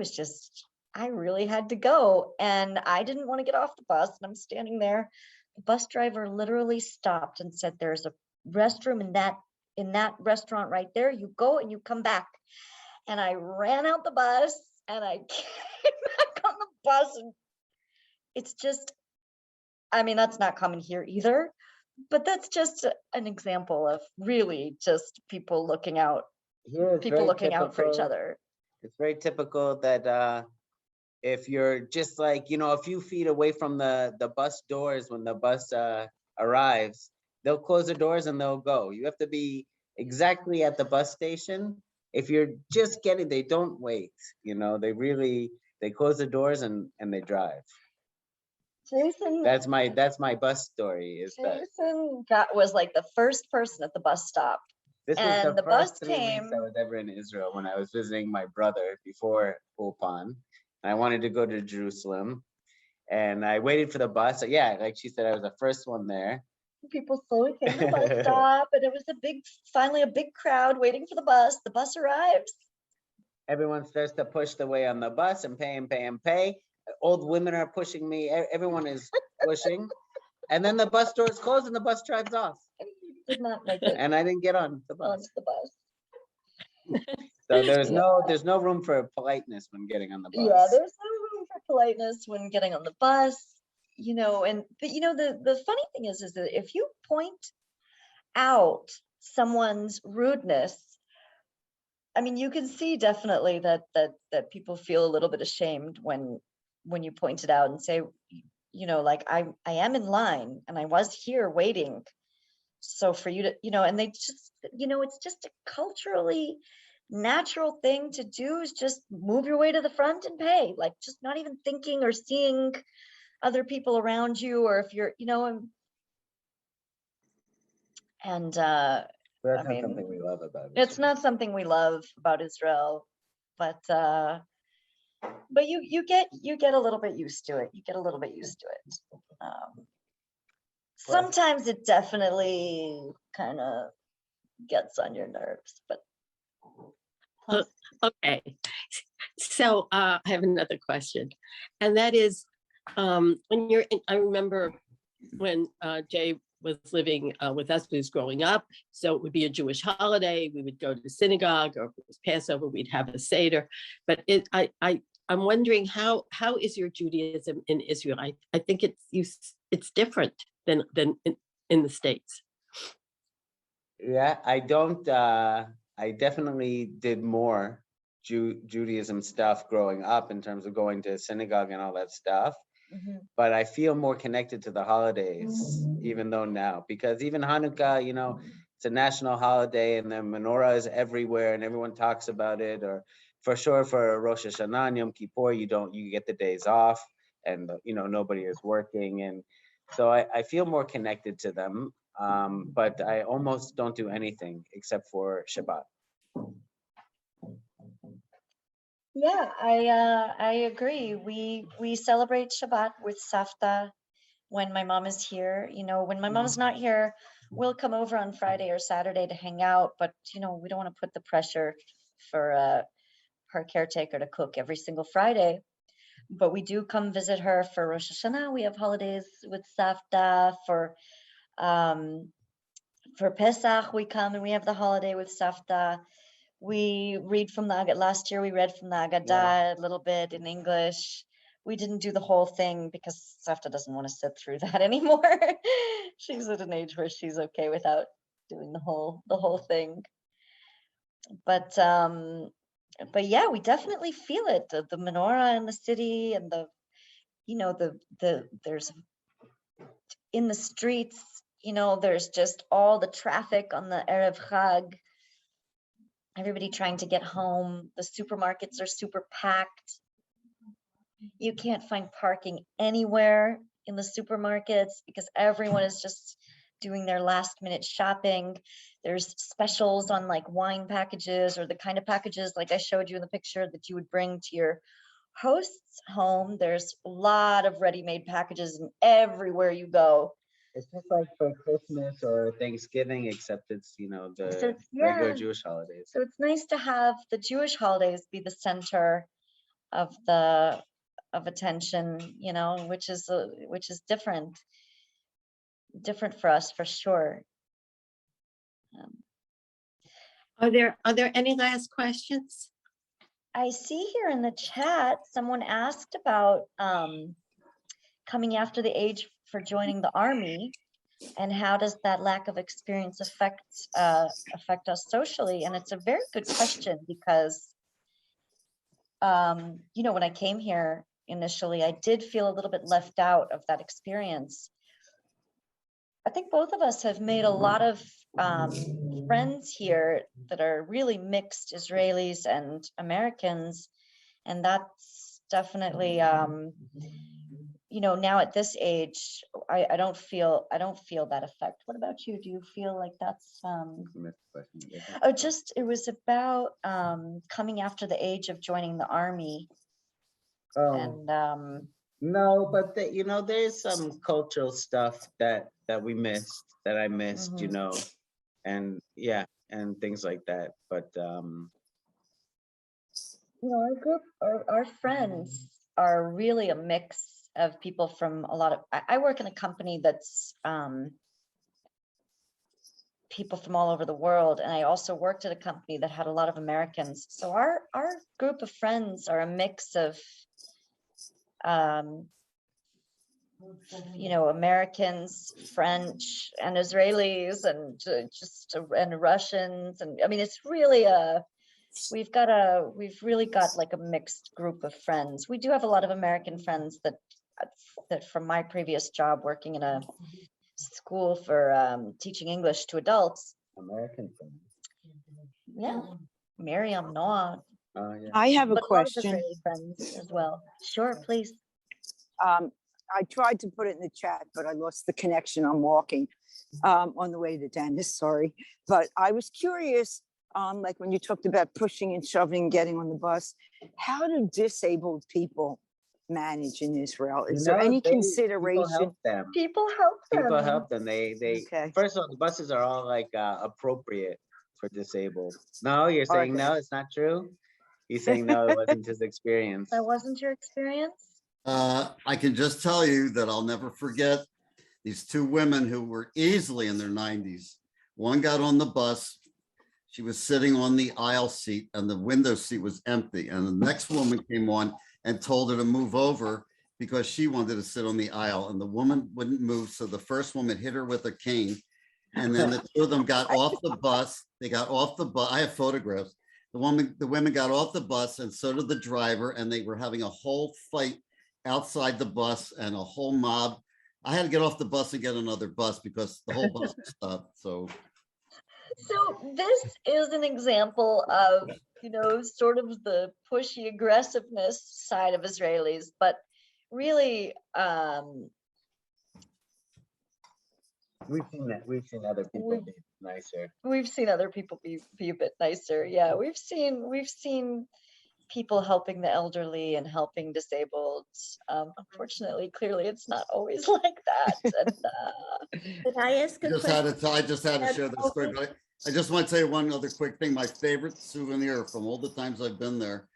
really had to go and I didn't want to get off the bus and I'm standing there. The bus driver literally stopped and said, there's a restroom in that restaurant right there. You go and you come back. And I ran out the bus and I came back on the bus. And it's just, I mean, that's not common here either, but that's just an example of really just people looking out for each other. It's very typical that if you're just like, a few feet away from the bus doors, when the bus arrives, they'll close the doors and they'll go. You have to be exactly at the bus station. If you're just they don't wait, they close the doors and they drive. Jason, that's my bus story. Jason was like the first person at the bus stop. This was and the bus first 3 weeks came. I was ever in Israel when I was visiting my brother before Ulpan. And I wanted to go to Jerusalem. And I waited for the bus. So yeah, like she said, I was the first one there. People slowly came to the bus stop, and it was finally a big crowd waiting for the bus. The bus arrives. Everyone starts to push the way on the bus and pay and pay and pay. Old women are pushing me. Everyone is pushing. And then the bus doors close and the bus drives off. Did not make it and I didn't get on the bus. onto the bus. So there's no room for politeness when getting on the bus. Yeah, there's no room for politeness when getting on the bus. The funny thing is that if you point out someone's rudeness, I mean, you can see definitely that people feel a little bit ashamed when you point it out and say, like I am in line and I was here waiting. So for you to, and they just, it's just a culturally natural thing to do is just move your way to the front and pay, like just not even thinking or seeing other people around you, or if you're, That's not something we love about it. It's not something we love about Israel, but you get a little bit used to it. You get a little bit used to it. Sometimes it definitely kind of gets on your nerves, but. Okay. So I have another question, and that is, when you're in, I remember when Jay was living with us, who was growing up, so it would be a Jewish holiday, we would go to synagogue, or if it was Passover, we'd have a Seder. But I'm wondering how is your Judaism in Israel? I think it's different than in the States. Yeah, I don't. I definitely did more Judaism stuff growing up in terms of going to synagogue and all that stuff. Mm-hmm. But I feel more connected to the holidays, even though now, because even Hanukkah, it's a national holiday and the menorah is everywhere and everyone talks about it. Or for sure for Rosh Hashanah and Yom Kippur, you get the days off and, nobody is working. And so I feel more connected to them. But I almost don't do anything except for Shabbat. Yeah, I agree. We celebrate Shabbat with Savta when my mom is here. When my mom's not here, we'll come over on Friday or Saturday to hang out. But we don't want to put the pressure for her caretaker to cook every single Friday. But we do come visit her for Rosh Hashanah. We have holidays with Savta. For Pesach, we come and we have the holiday with Savta. We read from the Agadah. Last year, we read from the Agadah a little bit in English. We didn't do the whole thing because Savta doesn't want to sit through that anymore. She's at an age where she's okay without doing the whole thing. But but yeah, we definitely feel it. The menorah in the city, and there's in the streets, there's just all the traffic on the Erev Chag. Everybody trying to get home. The supermarkets are super packed. You can't find parking anywhere in the supermarkets because everyone is just doing their last minute shopping. There's specials on like wine packages, or the kind of packages like I showed you in the picture that you would bring to your host's home. There's a lot of ready-made packages, and everywhere you go. It's just like for Christmas or Thanksgiving, except it's, So the it's, yeah, regular Jewish holidays. so it's nice to have the Jewish holidays be the center of attention, which is different for us for sure. Are there any last questions? I see here in the chat, someone asked about coming after the age for joining the army, and how does that lack of experience affect us socially? And it's a very good question, because when I came here initially, I did feel a little bit left out of that experience. I think both of us have made a lot of friends here that are really mixed Israelis and Americans. And that's definitely, now at this age, I don't feel that effect. What about you? Do you feel like that's, it was about coming after the age of joining the army. Oh. And No, but there's some cultural stuff that we missed, that I missed, and yeah, and things like that. But our group, our friends are really a mix of people from a lot of. I work in a company that's people from all over the world, and I also worked at a company that had a lot of Americans. So our group of friends are a mix of Americans, French, and Israelis, and and Russians, and I mean, it's really we've really got like a mixed group of friends. We do have a lot of American friends that from my previous job working in a school for teaching English to adults. American friends. Yeah, Miriam, Noah. Yeah. I have a But a lot of question. Israeli friends as well. Sure, please. I tried to put it in the chat, but I lost the connection. I'm walking on the way to the dentist, sorry. But I was curious, like when you talked about pushing and shoving, getting on the bus, how do disabled people manage in Israel? Is there any consideration? People help them. People help them. They Okay. First of all, the buses are all like appropriate for disabled. No, you're saying Okay. no, it's not true? He's saying no, it wasn't his experience. That wasn't your experience? I can just tell you that I'll never forget these two women who were easily in their 90s. One got on the bus. She was sitting on the aisle seat and the window seat was empty. And the next woman came on and told her to move over because she wanted to sit on the aisle, and the woman wouldn't move. So the first woman hit her with a cane. And then the two of them got off the bus. They got off the bus. I have photographs. The women got off the bus, and so did the driver. And they were having a whole fight outside the bus, and a whole mob. I had to get off the bus and get another bus because the whole bus stopped. So this is an example of, sort of the pushy aggressiveness side of Israelis, but really, We've seen other people be nicer. We've seen other people be a bit nicer. Yeah, we've seen people helping the elderly and helping disabled. Unfortunately, clearly, it's not always like that. And, Can I ask a question? I just had to share this story, but I just want to say one other quick thing. My favorite souvenir from all the times I've been there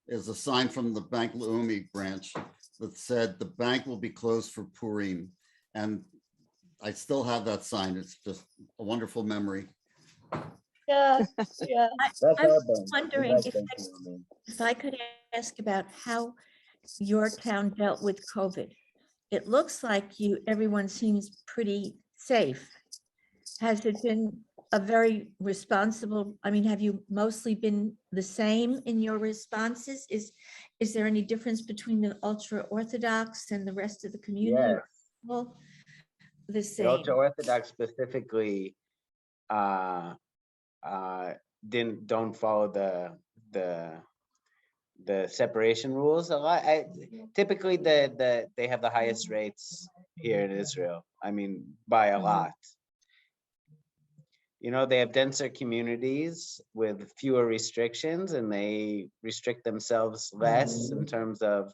is a sign from the Bank Leumi branch that said the bank will be closed for Purim. And I still have that sign. It's just a wonderful memory. yeah. I was wondering if I could ask about how your town dealt with COVID. It looks like everyone seems pretty safe. Has it been a very responsible, I mean, have you mostly been the same in your responses? Is there any difference between the ultra Orthodox and the rest of the community? Yes. Well, the The same. ultra-Orthodox specifically don't follow the separation rules a lot. Typically they have the highest rates here in Israel. I mean, by a lot. You know, they have denser communities with fewer restrictions, and they restrict themselves less in terms of,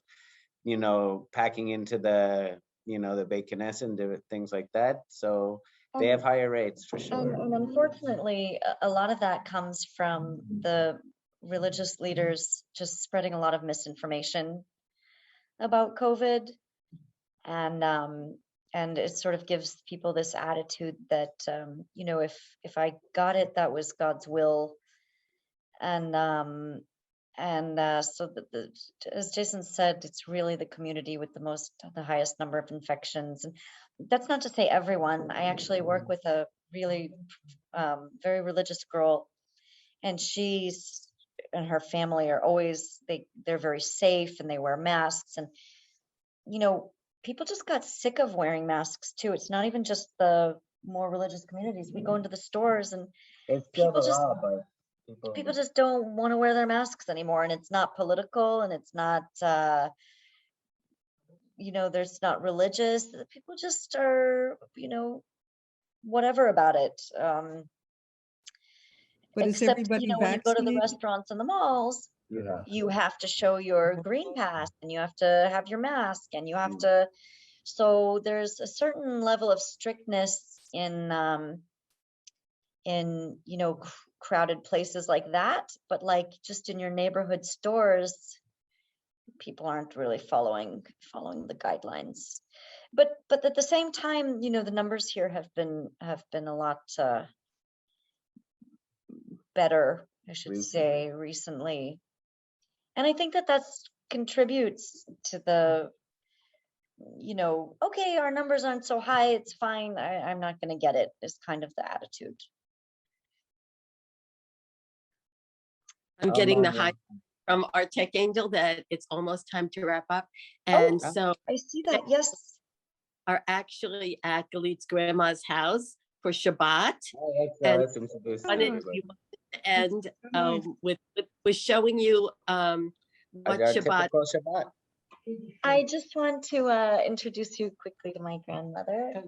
you know, packing into the Beit Knesset and different things like that. So they have higher rates for sure. And unfortunately, a lot of that comes from the religious leaders just spreading a lot of misinformation about COVID. And it sort of gives people this attitude that, you know, if I got it, that was God's will. And so as Jason said, it's really the community with the highest number of infections. And that's not to say everyone. I actually work with a really very religious girl, and she's and her family are always, they're very safe, and they wear masks. And, you know, people just got sick of wearing masks too. It's not even just the more religious communities. We go into the stores and people just don't want to wear their masks anymore. And it's not political, and it's not, you know, there's not religious. People just are, you know, whatever about it. But is Except, everybody you know, when you go to the vaccinated? restaurants and the malls, you have to show your green pass, and you have to have your mask, and you have to, so there's a certain level of strictness in you know, crowded places like that, but like just in your neighborhood stores, people aren't really following the guidelines. But at the same time, you know, the numbers here have been a lot better, I should say, recently. And I think that contributes to the, you know, okay, our numbers aren't so high, it's fine, I'm not going to get it, is kind of the attitude. I'm getting the high from our tech angel that it's almost time to wrap up. And so I see that, yes. are actually at Galit's grandma's house for Shabbat. And was showing you what Shabbat. I just want to introduce you quickly to my grandmother.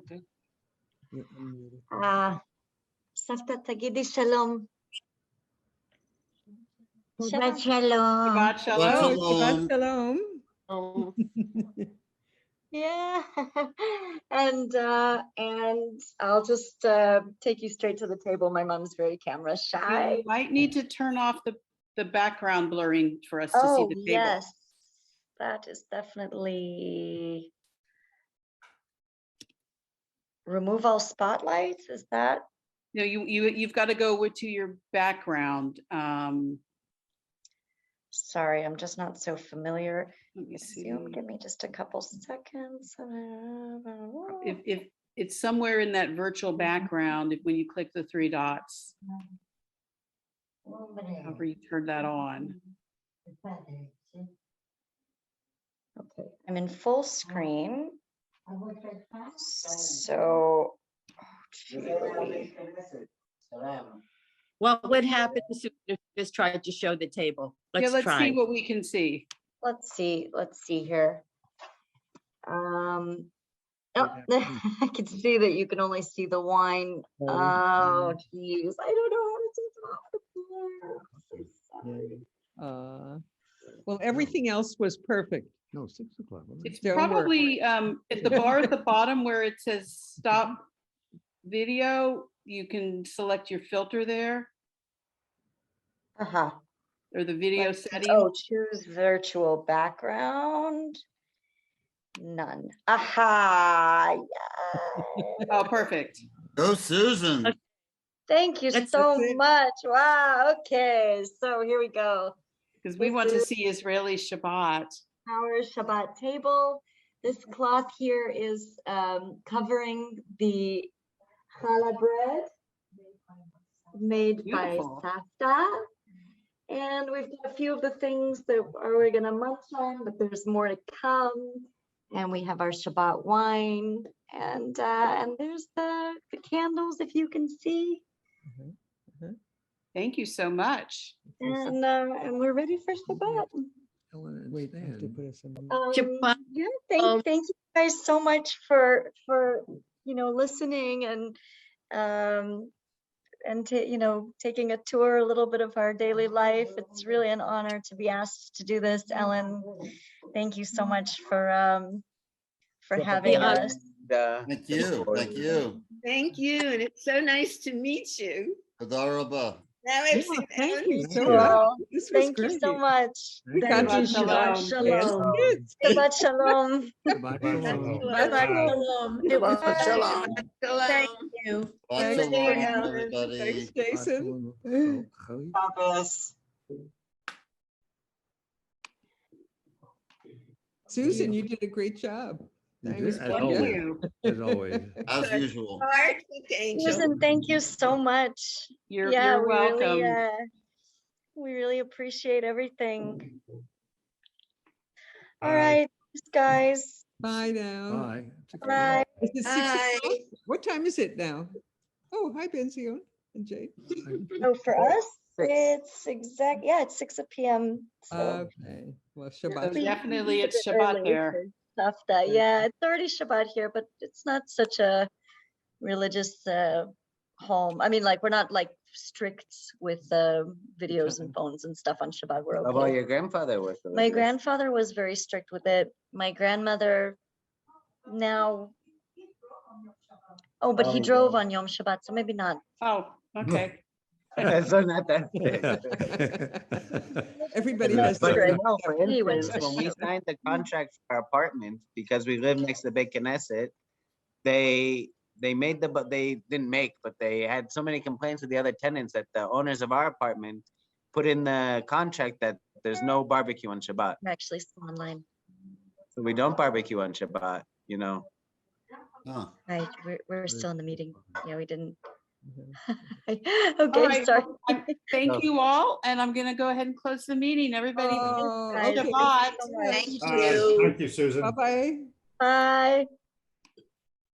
Savta tagidi shalom. Shabbat shalom. Shabbat shalom. Shabbat shalom. Oh, Yeah, and I'll just take you straight to the table. My mom's very camera shy. You might need to turn off the background blurring for us to see the table. Yes, that is definitely remove all spotlights. Is that? No, you've got to go to your background. Sorry, I'm just not so familiar. Let me see. Zoom, give me just a couple seconds. If it's somewhere in that virtual background, when you click the three dots, however you turn that on. Okay, I'm in full screen. So, what would happen if you just tried to show the table? Let's try. See what we can see. Let's see here. Oh, I can see that you can only see the wine. Oh, geez, I don't know how to do that. Well, everything else was perfect. No, 6 o'clock. It's Don't work. probably at the bar at the bottom where it says stop video, you can select your filter there. Or the video setting. Oh, choose virtual background. None. Aha. Yeah. Oh, perfect. Go, Susan. Thank you so much. Wow. Okay. So here we go. Because we want to see Israeli Shabbat. Our Shabbat table. This cloth here is covering the challah bread. made Beautiful. by Safta. And we've got a few of the things that we're gonna munch on, but there's more to come. And we have our Shabbat wine, and there's the candles, if you can see. Thank you so much. And we're ready for Shabbat. Wait, I have to put us in. Shabbat, Yeah, um, thank you guys so much for listening and taking a tour, a little bit of our daily life. It's really an honor to be asked to do this, Ellen. Thank you so much for having Yeah. us. Thank you, thank you. Thank you, and it's so nice to meet you. Toda rabah. Now I've Yeah, seen thank Ellen you so before. much. Well, This was thank you great. so much. We got Shabbat to shalom. Shalom. Kids. Shabbat shalom. Shabbat Shabbat shalom. shalom. It was Bye. shalom. Shalom. Thank you. Shabbat Thank you, shalom, Ellen. everybody. Thanks, Jason. Susan, you did a great job. Thanks. As Thank always. you. As always. As usual. Heart with Angel. Susan, thank you so much. You're Yeah, you're we really, welcome. we really appreciate everything. All Bye. right, thanks, guys. Bye now. Bye. Bye. Is it 6 Bye. o'clock? What time is it now? Oh, hi, Benzion and Jay. Oh, for us, Six. it's 6 p.m. So Okay, well, So Shabbat. definitely a it's bit Shabbat early there. for Safta. Yeah, it's already Shabbat here, but it's not such a religious home. I mean, like, we're not like strict with videos and phones and stuff on Shabbat. We're How about okay. your grandfather was? My grandfather was very strict with it. My grandmother now, but he drove on Yom Shabbat, so maybe not. Oh, okay. So not that. Everybody Not has But their. strict. for He went to instance, when we shul. signed the contract for our apartment, because we live next to the Beit Knesset, they made but they didn't make, but they had so many complaints with the other tenants that the owners of our apartment put in the contract that there's no barbecue on Shabbat. I'm actually still online. So we don't barbecue on Shabbat, Huh. Right, we're still in the meeting. Yeah, we didn't. All Okay, right. sorry. well, Thank you all, and I'm gonna go ahead and close the meeting. Everybody, Oh, Guys, okay. thank you Shabbat. so much. Thank you. Thank you, Susan. Bye-bye. Bye.